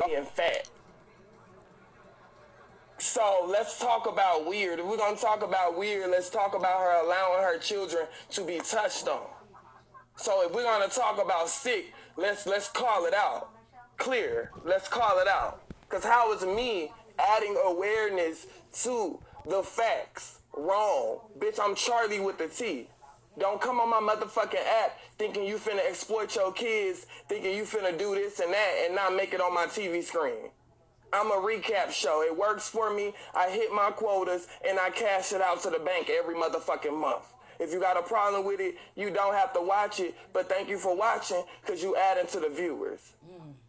being fat. So let's talk about weird. If we're gonna talk about weird, let's talk about her allowing her children to be touched on. So if we're gonna talk about sick, let's call it out. Clear. Let's call it out. Cause how is me adding awareness to the facts wrong? Bitch, I'm Charli with the T. Don't come on my motherfucking app thinking you finna exploit your kids, thinking you finna do this and that and not make it on my TV screen. I'm a recap show. It works for me. I hit my quotas and I cash it out to the bank every motherfucking month. If you got a problem with it, you don't have to watch it, but thank you for watching because you adding to the viewers.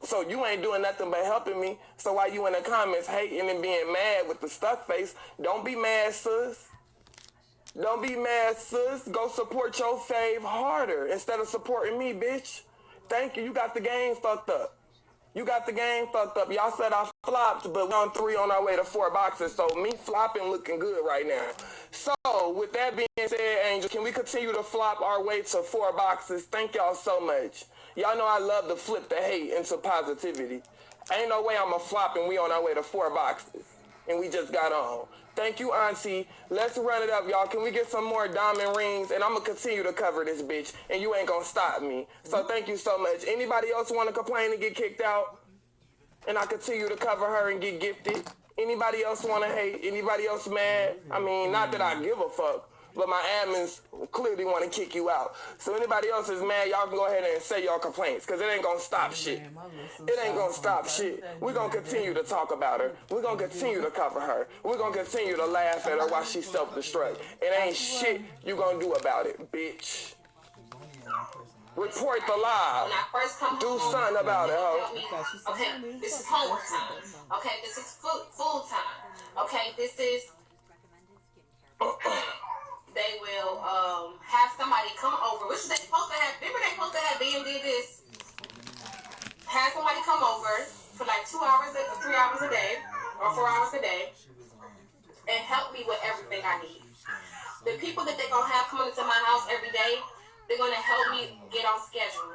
So you ain't doing nothing but helping me. So while you in the comments hating and being mad with the stuck face, don't be mad, sis. Don't be mad, sis. Go support your fave harder instead of supporting me, bitch. Thank you. You got the game fucked up. You got the game fucked up. Y'all said I flopped, but we're on 3 on our way to 4 boxes. So me flopping looking good right now. So with that being said, Angel, can we continue to flop our way to 4 boxes? Thank y'all so much. Y'all know I love to flip the hate into positivity. Ain't no way I'm a flop and we on our way to 4 boxes. And we just got on. Thank you, Auntie. Let's run it up, y'all. Can we get some more diamond rings? And I'm going to continue to cover this bitch. And you ain't going to stop me. So thank you so much. Anybody else want to complain and get kicked out? And I continue to cover her and get gifted? Anybody else want to hate? Anybody else mad? I mean, not that I give a fuck. But my admins clearly want to kick you out. So anybody else is mad, y'all can go ahead and say y'all complaints. Because it ain't going to stop shit. It ain't going to stop shit. We're going to continue to talk about her. We're going to continue to cover her. We're going to continue to laugh at her while she self-destruct. It ain't shit you going to do about it, bitch. Report the lie. Do something about it, ho. Okay, this is homework time. Okay, this is full time. Okay, this is... They will have somebody come over, which they supposed to have. Remember they supposed to have BM did this. Have somebody come over for like 2 hours, 3 hours a day, or 4 hours a day, and help me with everything I need. The people that they're gonna have coming into my house every day, they're gonna help me get on schedule.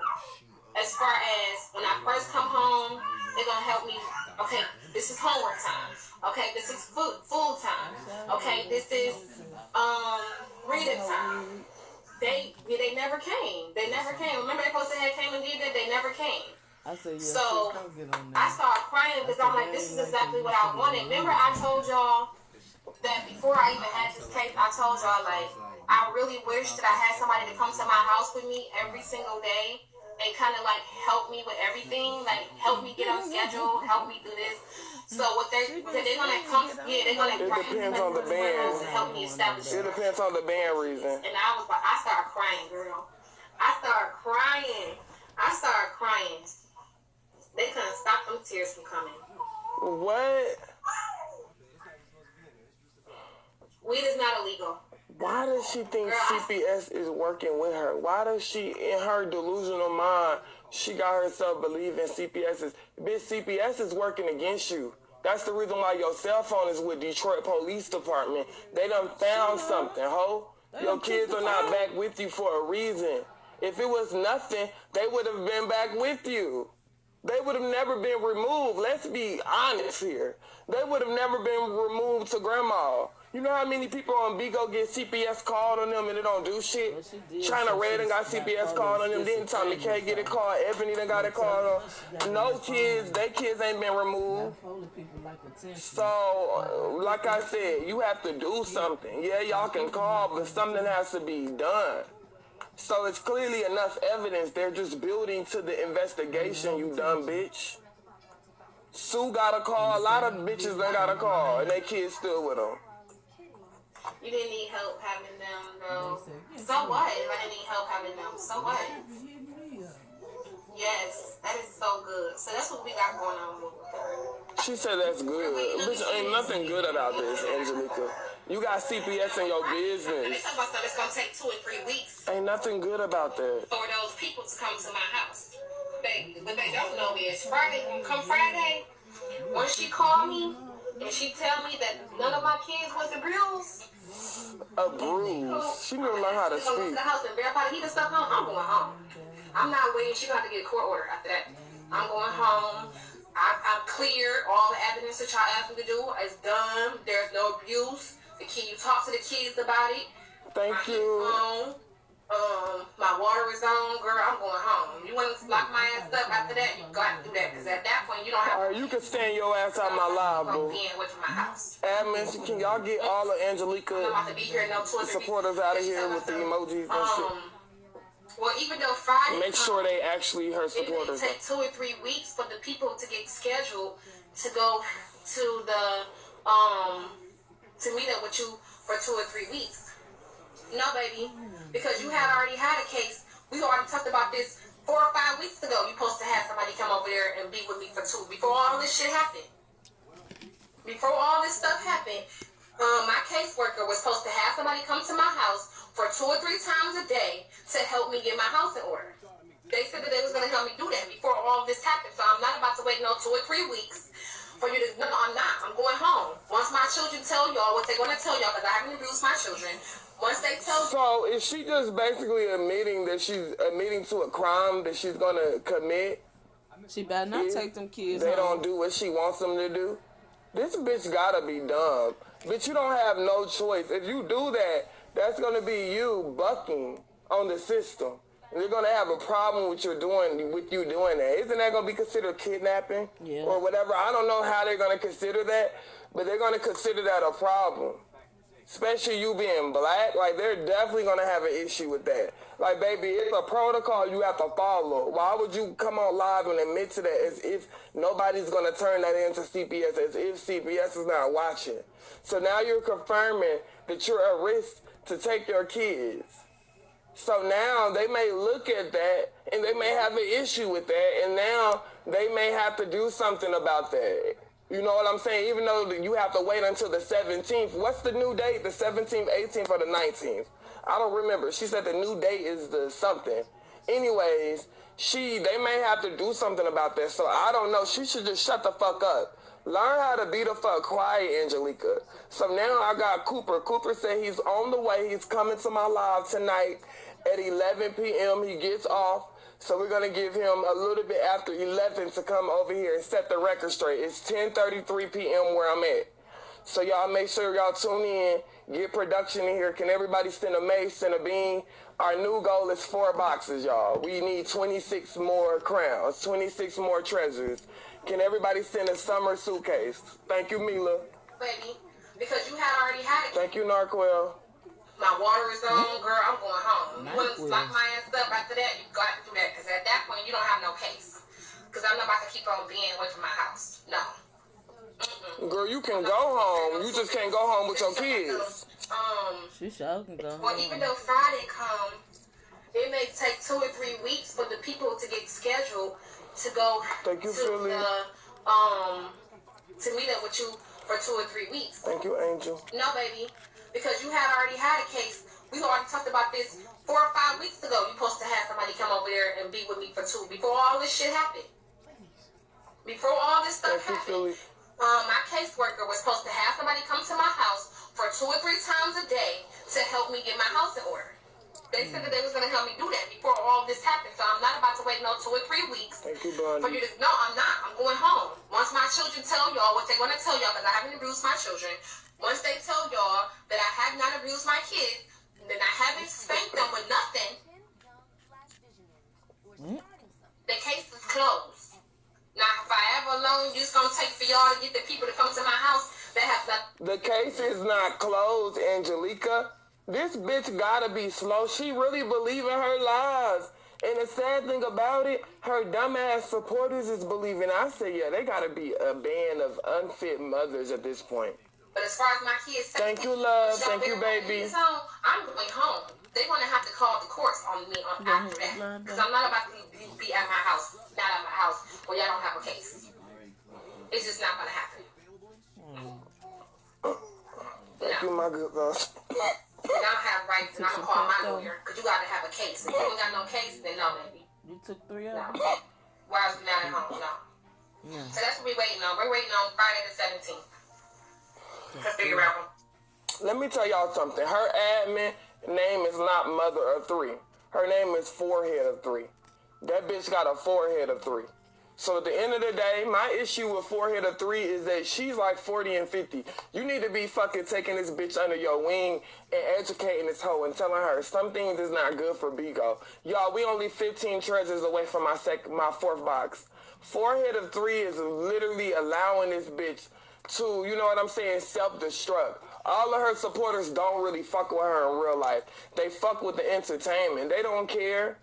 As far as when I first come home, they're gonna help me. Okay, this is homework time. Okay, this is full time. Okay, this is reading time. They never came. They never came. Remember they supposed to have came and did that? They never came. So I started crying because I'm like, this is exactly what I wanted. Remember I told y'all that before I even had this case, I told y'all like I really wish that I had somebody to come to my house with me every single day and kind of like help me with everything, like help me get on schedule, help me do this. So what they're gonna come, yeah, they're gonna. It depends on the band. To help me establish. It depends on the band reason. And I started crying, girl. I started crying. They couldn't stop them tears from coming. What? Weed is not illegal. Why does she think CPS is working with her? Why does she, in her delusional mind, she got herself believing CPS is... Bitch, CPS is working against you. That's the reason why your cell phone is with Detroit Police Department. They done found something, ho. Your kids are not back with you for a reason. If it was nothing, they would have been back with you. They would have never been removed. Let's be honest here. They would have never been removed to grandma. You know how many people on Bigo get CPS called on them and they don't do shit? China Red done got CPS called on them. Didn't Tommy K get it called? Ebony done got it called on. No kids, their kids ain't been removed. So, like I said, you have to do something. Yeah, y'all can call, but something has to be done. So it's clearly enough evidence. They're just building to the investigation, you dumb bitch. Sue got a call. A lot of bitches done got a call, and their kids still with them. You didn't need help having them, though. So what if I didn't need help having them? So what? Yes, that is so good. So that's what we got going on with her. She said that's good. Bitch, ain't nothing good about this, Angelica. You got CPS in your business. They talk about stuff that's going to take 2 or 3 weeks. Ain't nothing good about that. For those people to come to my house. What they don't know is Friday, come Friday, when she called me and she tell me that none of my kids was abused. She didn't learn how to speak. Go to the house and verify he just stuff home. I'm going home. I'm not waiting. She got to get a court order after that. I'm going home. I'm clear. clear. All the evidence that y'all asked me to do is done. There's no abuse. The kid, you talk to the kids about it. Thank you. My water is on, girl. I'm going home. You want to lock my ass up after that? You got to do that because at that point you don't have. All right, you can stand your ass out my live, boo. Being away from my house. Admin, can y'all get all of Angelica I'm about to be here no supporters out of here with the emojis and shit? Well, even though Friday, make sure they actually her supporters. It may take 2 or 3 weeks for the people to get scheduled to go to the to meet up with you for 2 or 3 weeks. No, baby, because you had already had a case. We already talked about this 4 or 5 weeks ago. You supposed to have somebody come over there and be with me for 2 before all this shit happened. Before all this stuff happened, my caseworker was supposed to have somebody come to my house for 2 or 3 times a day to help me get my house in order. They said that they was going to help me do that before all this happened. So I'm not about to wait no 2 or 3 weeks for you to. No, I'm not. I'm going home. Once my children tell y'all what they're going to tell y'all, because I haven't abused my children. Once they tell. So is she just basically admitting that she's admitting to a crime that she's going to commit? She better not take them kids. They don't do what she wants them to do. This bitch gotta be dumb. Bitch, you don't have no choice. If you do that, that's gonna be you bucking on the system. They're gonna have a problem with you doing that. Isn't that gonna be considered kidnapping? Yeah. Or whatever? I don't know how they're gonna consider that, but they're gonna consider that a problem. Especially you being black, like they're definitely gonna have an issue with that. Like, baby, it's a protocol you have to follow. Why would you come on live and admit to that as if nobody's gonna turn that into CPS, as if CPS is not watching? So now you're confirming that you're at risk to take your kids. So now they may look at that and they may have an issue with that, and now they may have to do something about that. You know what I'm saying? Even though you have to wait until the 17th. What's the new date? The 17th, 18th, or the 19th? I don't remember. She said the new date is the something. Anyways, they may have to do something about that. So I don't know. She should just shut the fuck up. Learn how to be the fuck quiet, Angelica. So now I got Cooper. Cooper said he's on the way. He's coming to my live tonight at 11 p.m. He gets off. So we're going to give him a little bit after 11 to come over here and set the record straight. It's 10:33 p.m. where I'm at. So y'all make sure y'all tune in, get production in here. Can everybody send a mace, send a bean? Our new goal is 4 boxes, y'all. We need 26 more crowns, 26 more treasures. Can everybody send a summer suitcase? Thank you, Mila. Baby, because you had already had it. Thank you, Narquel. My water is on, girl. I'm going home. You want to lock my ass up after that? You got to do that because at that point you don't have no case. Because I'm not about to keep on being away from my house. No. Girl, you can go home. You just can't go home with your kids. She sure can go home. Well, even though Friday comes, it may take 2 or 3 weeks for the people to get scheduled to go Thank you, to Philly. to meet up with you for 2 or 3 weeks. Thank you, Angel. No, baby. Because you had already had a case. We already talked about this 4 or 5 weeks ago. You supposed to have somebody come over there and be with me for 2 before all this shit happened. Before all this stuff happened. My caseworker was supposed to have somebody come to my house for 2 or 3 times a day to help me get my house in order. They said that they was going to help me do that before all this happened. So I'm not about to wait no 2 or 3 weeks. Thank you, Bonnie. For you to, no, I'm not. I'm going home. Once my children tell y'all what they're going to tell y'all, because I haven't abused my children. Once they tell y'all that I have not abused my kids, then I haven't spanked them with nothing, the case is closed. Now, if I ever alone, you just going to take for y'all to get the people to come to my house that have nothing. The case is not closed, Angelica. This bitch gotta be slow. She really believe in her lies. And the sad thing about it, her dumbass supporters is believing. I say, yeah, they gotta be a band of unfit mothers at this point. But as far as my kids, thank you, love. Thank you, baby. So I'm going home. They're gonna have to call the courts on me after that, because I'm not about to be at my house, not at my house, where y'all don't have a case. It's just not gonna happen. Thank you, my good girl. And I don't have rights, and I'm gonna call my lawyer, because you gotta have a case. If you ain't got no case, then no, baby. You took 3 of them? No. Why is we not at home? No. Yeah. So that's what we're waiting on. We're waiting on Friday the 17th. To figure out. Let me tell y'all something. Her admin name is not Mother of 3. Her name is Forehead of 3. That bitch got a forehead of 3. So at the end of the day, my issue with Forehead of 3 is that she's like 40 and 50. You need to be fucking taking this bitch under your wing and educating this hoe and telling her some things is not good for Bigo. Y'all, we only 15 treasures away from my fourth box. Forehead of 3 is literally allowing this bitch to, you know what I'm saying, self-destruct. All of her supporters don't really fuck with her in real life. They fuck with the entertainment. They don't care.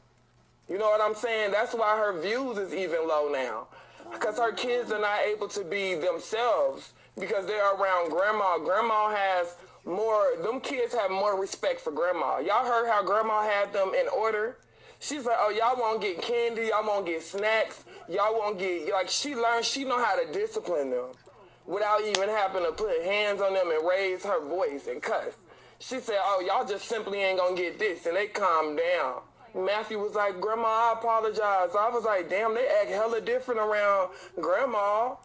You know what I'm saying? That's why her views is even low now. Because her kids are not able to be themselves because they're around grandma. Grandma has more, them kids have more respect for grandma. Y'all heard how grandma had them in order? She's like, oh, y'all won't get candy, y'all won't get snacks, y'all won't get, like, she know how to discipline them without even having to put hands on them and raise her voice and cuss. She said, oh, y'all just simply ain't gonna get this, and they calmed down. Matthew was like, Grandma, I apologize. I was like, damn, they act hella different around Grandma.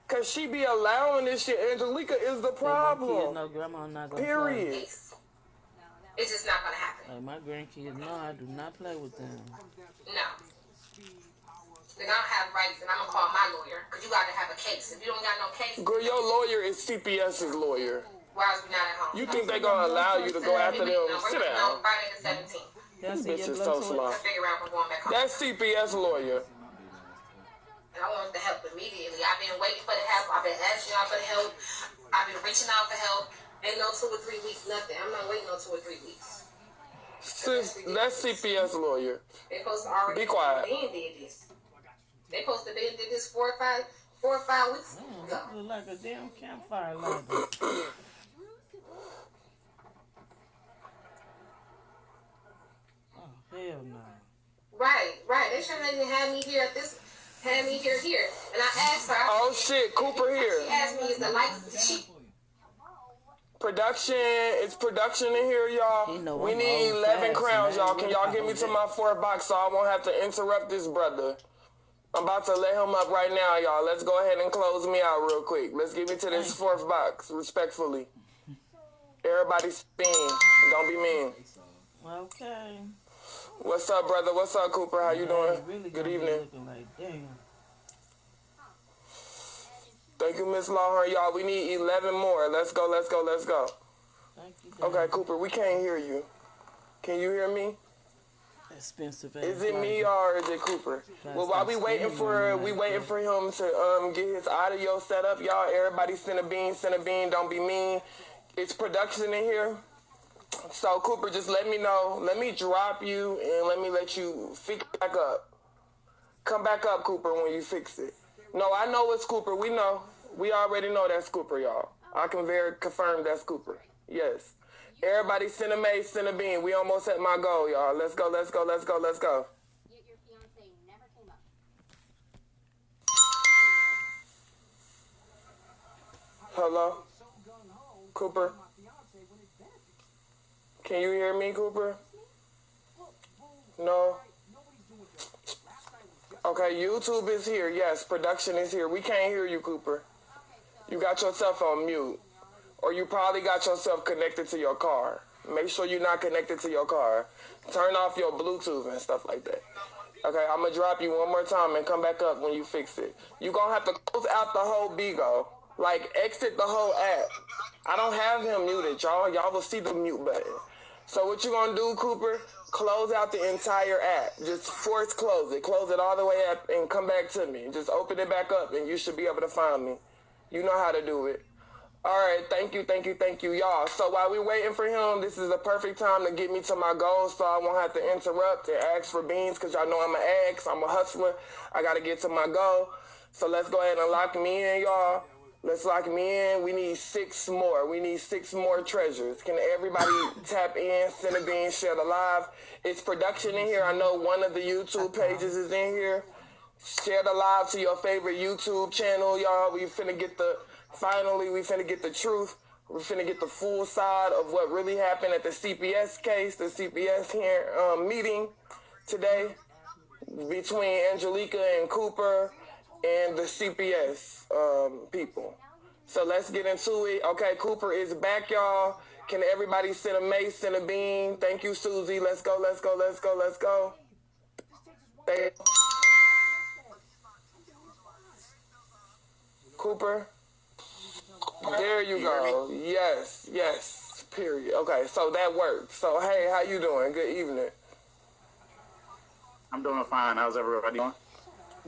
Because she be allowing this shit. Angelica is the problem. No, Grandma not gonna period. Play. It's just not going to happen. Like my grandkids, no, I do not play with them. No. Then I'll have rights, and I'm going to call my lawyer. Because you got to have a case. If you don't got no case... Girl, your lawyer is CPS's lawyer. Why is we not at home? You think they going to allow you to go after them? Sit down. No, Friday the 17th. This bitch is so slow. That's CPS lawyer. And I wanted to help immediately. I've been waiting for the help. I've been asking y'all for the help. I've been reaching out for help. Ain't no 2 or 3 weeks, nothing. I'm not waiting no 2 or 3 weeks. Sis, that's CPS lawyer. They supposed to already be quiet. Did this. They supposed to did this 4 or 5 weeks ago. Look like a damn campfire lighter. Hell no. Right. They shouldn't even have me here at this. Had me here. And I asked her. Oh shit, Cooper here. She asked me, is the lights? It's production in here, y'all. We need 11 crowns, y'all. Can y'all get me to my 4th box so I won't have to interrupt this brother? I'm about to let him up right now, y'all. Let's go ahead and close me out real quick. Let's get me to this 4th box, respectfully. Everybody spin. Don't be mean. Okay. What's up, brother? What's up, Cooper? How you doing? Really good evening. Like, damn. Thank you, Miss Lawhorn. Y'all, we need 11 more. Let's go. Thank you, okay, Cooper, we can't hear you. Can you hear me? Expensive. Is it me or is it Cooper? Well, while we waiting for him to get his audio set up, y'all, everybody send a bean, don't be mean. It's production in here. So, Cooper, just let me know. Let me drop you and let me let you fix back up. Come back up, Cooper, when you fix it. No, I know it's Cooper. We know. We already know that's Cooper, y'all. I can confirm that's Cooper. Yes. Everybody send a mace, send a bean. We almost at my goal, y'all. Let's go. Hello? Cooper? Can you hear me, Cooper? No? Okay, YouTube is here. Yes, production is here. We can't hear you, Cooper. You got yourself on mute. Or you probably got yourself connected to your car. Make sure you're not connected to your car. Turn off your Bluetooth and stuff like that. Okay, I'm going to drop you one more time and come back up when you fix it. You're going to have to close out the whole Bigo. Like, exit the whole app. I don't have him muted, y'all. Y'all will see the mute button. So what you going to do, Cooper? Close out the entire app. Just force close it. Close it all the way up and come back to me. Just open it back up and you should be able to find me. You know how to do it. All right, thank you, y'all. So while we're waiting for him, this is the perfect time to get me to my goal so I won't have to interrupt and ask for beans because y'all know I'm an ask. I'm a hustler. I got to get to my goal. So let's go ahead and lock me in, y'all. Let's lock me in. We need 6 more. We need 6 more treasures. Can everybody tap in, send a bean, share the live? It's production in here. I know one of the YouTube pages is in here. Share the live to your favorite YouTube channel, y'all. We finna get the truth. We finna get the full side of what really happened at the CPS case, the CPS here meeting today between Angelica and Cooper and the CPS people. So let's get into it. Okay, Cooper is back, y'all. Can everybody send a mace, send a bean? Thank you, Susie. Let's go. Cooper? There you go. Yes, yes. Period. Okay, so that works. So hey, how you doing? Good evening. I'm doing fine. How's everybody doing?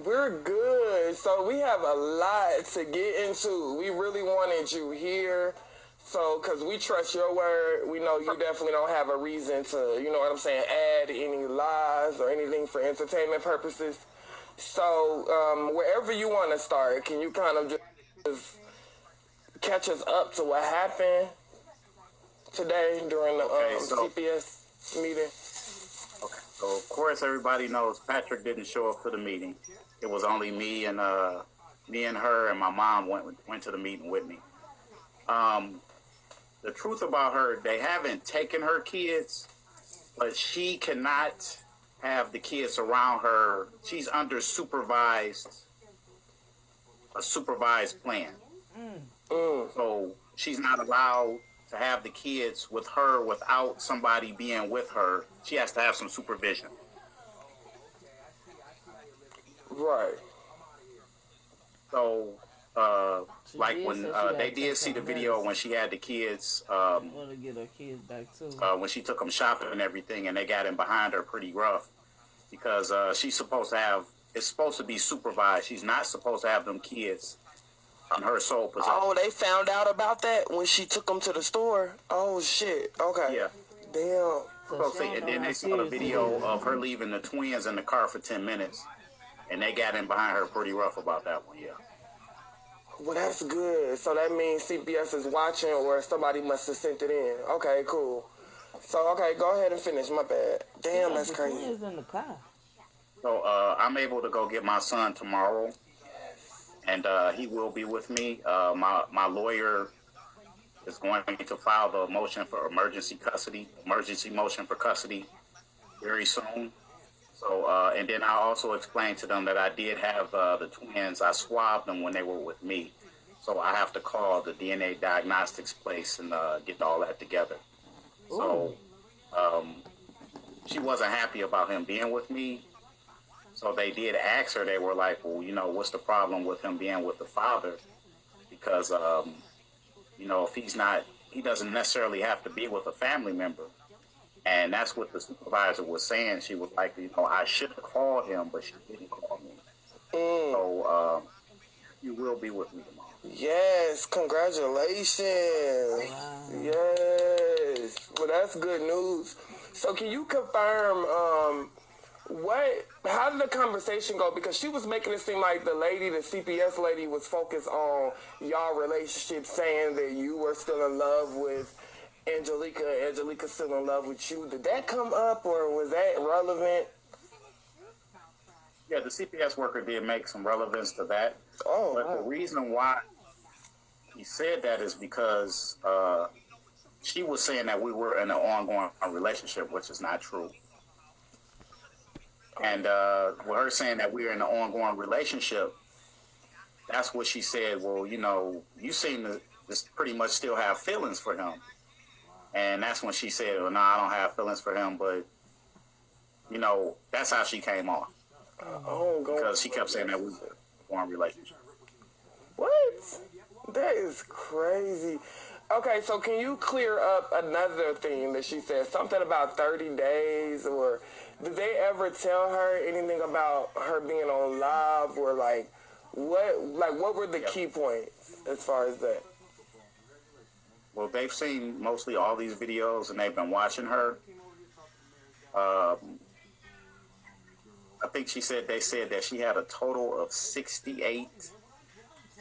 We're good. So we have a lot to get into. We really wanted you here. So, because we trust your word, we know you definitely don't have a reason to, you know what I'm saying, add any lies or anything for entertainment purposes. So, wherever you want to start, can you kind of just catch us up to what happened today during the CPS meeting? Okay. So, of course, everybody knows Patrick didn't show up to the meeting. It was only me and her and my mom went to the meeting with me. The truth about her, they haven't taken her kids, but she cannot have the kids around her. She's under a supervised plan. So she's not allowed to have the kids with her without somebody being with her. She has to have some supervision. Right. So, like when they did see the video when she had the kids, Want to get her kids back too. when she took them shopping and everything, and they got in behind her pretty rough because she's supposed to have, it's supposed to be supervised. She's not supposed to have them kids on her sole possession. Oh, they found out about that when she took them to the store? Oh, shit. Okay. Yeah. Damn. And then they saw the video of her leaving the twins in the car for 10 minutes, and they got in behind her pretty rough about that one, yeah. Well, that's good. So that means CPS is watching or somebody must have sent it in. Okay, cool. So, okay, go ahead and finish. My bad. Damn, that's crazy. Is in the car. So I'm able to go get my son tomorrow, and he will be with me. My lawyer is going to file the motion for emergency motion for custody very soon. So, and then I also explained to them that I did have the twins. I swabbed them when they were with me. So I have to call the DNA diagnostics place and get all that together. Ooh. So she wasn't happy about him being with me. So they did ask her, they were like, well, you know, what's the problem with him being with the father? Because, you know, if he doesn't necessarily have to be with a family member. And that's what the supervisor was saying. She was like, you know, I should have called him, but she didn't call me. So you will be with me tomorrow. Yes, congratulations. Wow. Yes. Well, that's good news. So can you confirm how did the conversation go? Because she was making it seem like the CPS lady was focused on y'all relationship, saying that you were still in love with Angelica still in love with you. Did that come up, or was that relevant? Yeah, the CPS worker did make some relevance to that. Oh, but wow. The reason why he said that is because she was saying that we were in an ongoing relationship, which is not true. And with her saying that we were in an ongoing relationship, that's what she said. Well, you know, you seem to just pretty much still have feelings for him. And that's when she said, well, no, I don't have feelings for him. But, you know, that's how she came off. Because she kept saying that we were in a relationship. What? That is crazy. Okay, so can you clear up another thing that she said? Something about 30 days, or did they ever tell her anything about her being on live, or what were the key points as far as that? Well, they've seen mostly all these videos, and they've been watching her. I think they said that she had a total of 68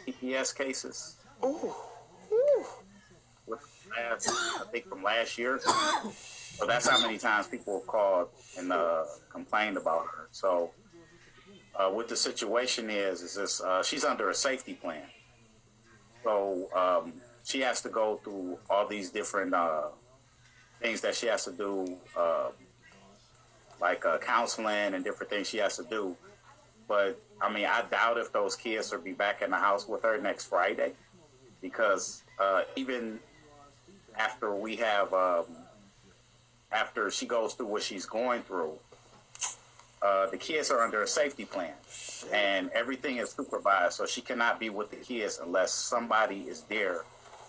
CPS cases. Ooh. I think from last year. So that's how many times people have called and complained about her. So what the situation is this, she's under a safety plan. So she has to go through all these different things that she has to do, like counseling and different things she has to do. But, I mean, I doubt if those kids will be back in the house with her next Friday, because even after we have, after she goes through what she's going through, the kids are under a safety plan, and everything is supervised. So she cannot be with the kids unless somebody is there.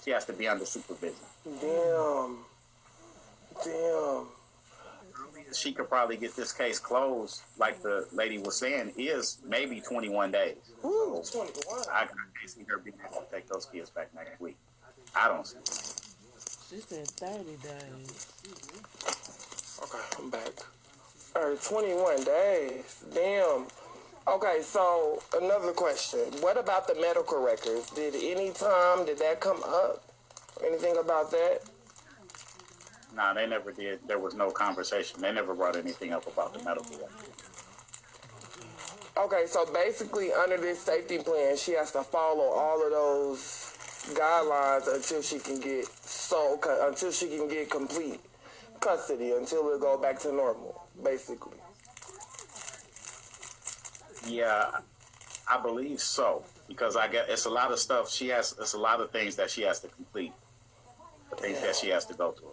She has to be under supervision. Damn. She could probably get this case closed, like the lady was saying, is maybe 21 days. Ooh, 21. I can see her being able to take those kids back next week. I don't see it. She said 30 days. Okay, I'm back. All right, 21 days. Damn. Okay, so another question. What about the medical records? Did that come up? Anything about that? Nah, they never did. There was no conversation. They never brought anything up about the medical record. Okay, so basically under this safety plan, she has to follow all of those guidelines until she can get complete custody, until it go back to normal, basically. Yeah, I believe so, because I get it's a lot of stuff it's a lot of things that she has to complete, the things that she has to go through.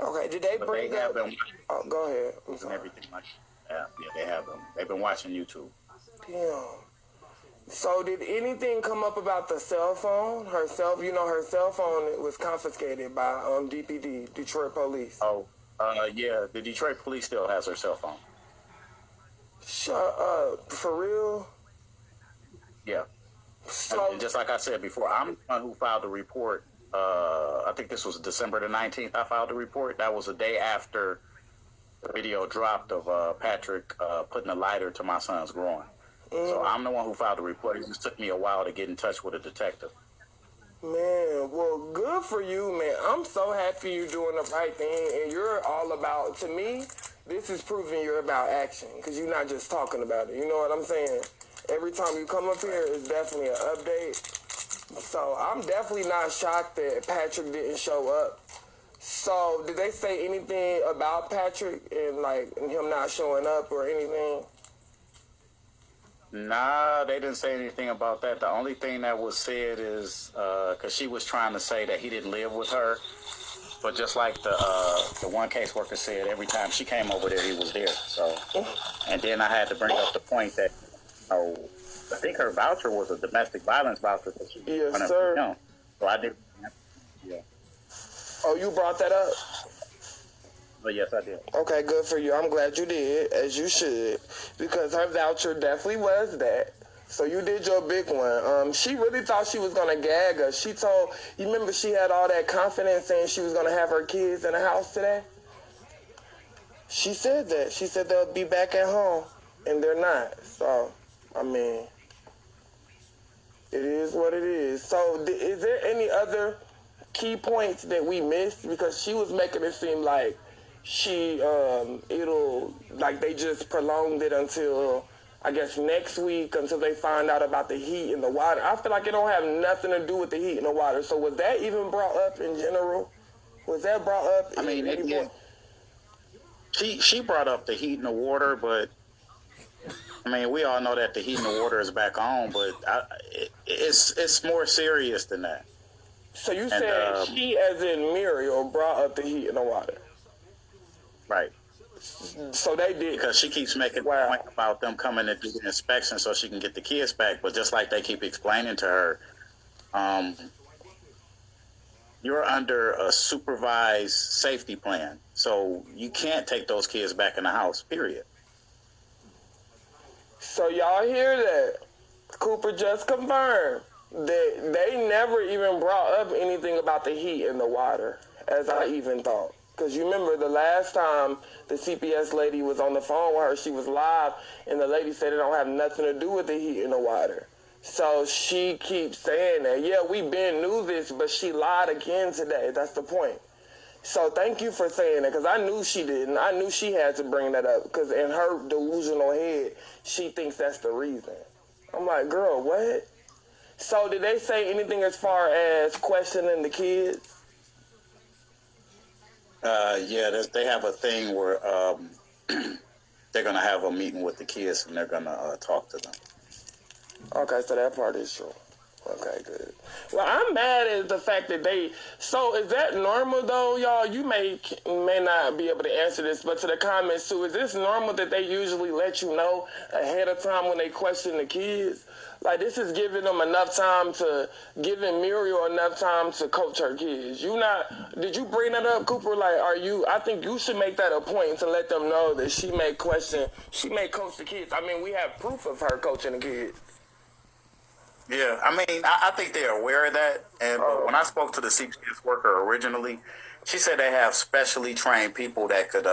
Okay, did they But bring they have up? been Oh, go ahead. I'm and sorry. everything like that. Yeah, they have them. They've been watching YouTube. Damn. So did anything come up about the cell phone? Her cell phone was confiscated by DPD, Detroit Police. Oh, yeah, the Detroit Police still has her cell phone. Shut up. For real? Yeah. So, And just like I said before, I'm the one who filed the report. I think this was December the 19th. I filed the report. That was a day after the video dropped of Patrick putting a lighter to my son's groin. So I'm the one who filed the report. It just took me a while to get in touch with a detective. man, well, good for you, man. I'm so happy you're doing the right thing, and you're all about, to me, this is proving you're about action, because you're not just talking about it. You know what I'm saying? Every time you come up here, it's definitely an update. So I'm definitely not shocked that Patrick didn't show up. So did they say anything about Patrick and like him not showing up or anything? Nah, they didn't say anything about that. The only thing that was said is because she was trying to say that he didn't live with her, but just like the one caseworker said, every time she came over there, he was there. So, and then I had to bring up the point that, I think her voucher was a domestic violence voucher. That she Yes, wanted sir. to know. So I did. Yeah. Oh, you brought that up? But yes, I did. Okay, good for you. I'm glad you did, as you should, because her voucher definitely was that. So you did your big one. She really thought she was going to gag us. She told, you remember she had all that confidence saying she was going to have her kids in the house today? She said that. She said they'll be back at home, and they're not. So, I mean, it is what it is. So is there any other key points that we missed? Because she was making it seem like they just prolonged it until, I guess, next week, until they find out about the heat and the water. I feel like it don't have nothing to do with the heat and the water. So was that even brought up in general? Was that brought up? I mean, she brought up the heat and the water, but I mean, we all know that the heat and the water is back on, but it's more serious than that. So you said she, as in Muriel, brought up the heat and the water. Right. So they did. Because she keeps making a point about them coming to do the inspection so she can get the kids back. But just like they keep explaining to her, you're under a supervised safety plan. So you can't take those kids back in the house, period. So y'all hear that? Cooper just confirmed that they never even brought up anything about the heat and the water, as I even thought. Because you remember the last time the CPS lady was on the phone with her, she was live, and the lady said it don't have nothing to do with the heat and the water. So she keeps saying that, yeah, we been knew this, but she lied again today. That's the point. So thank you for saying that, because I knew she didn't. I knew she had to bring that up, because in her delusional head, she thinks that's the reason. I'm like, girl, what? So did they say anything as far as questioning the kids? Yeah, they have a thing where they're going to have a meeting with the kids and they're going to talk to them. Okay, so that part is true. Okay, good. Well, I'm mad at the fact that so is that normal though, y'all? You may not be able to answer this, but to the comments too, is this normal that they usually let you know ahead of time when they question the kids? Like, this is giving them enough time giving Muriel enough time to coach her kids. Did you bring that up, Cooper? Like, I think you should make that a point to let them know that she may coach the kids. I mean, we have proof of her coaching the kids. Yeah, I mean, I think they're aware of that. And but when I spoke to the CPS worker originally, she said they have specially trained people that could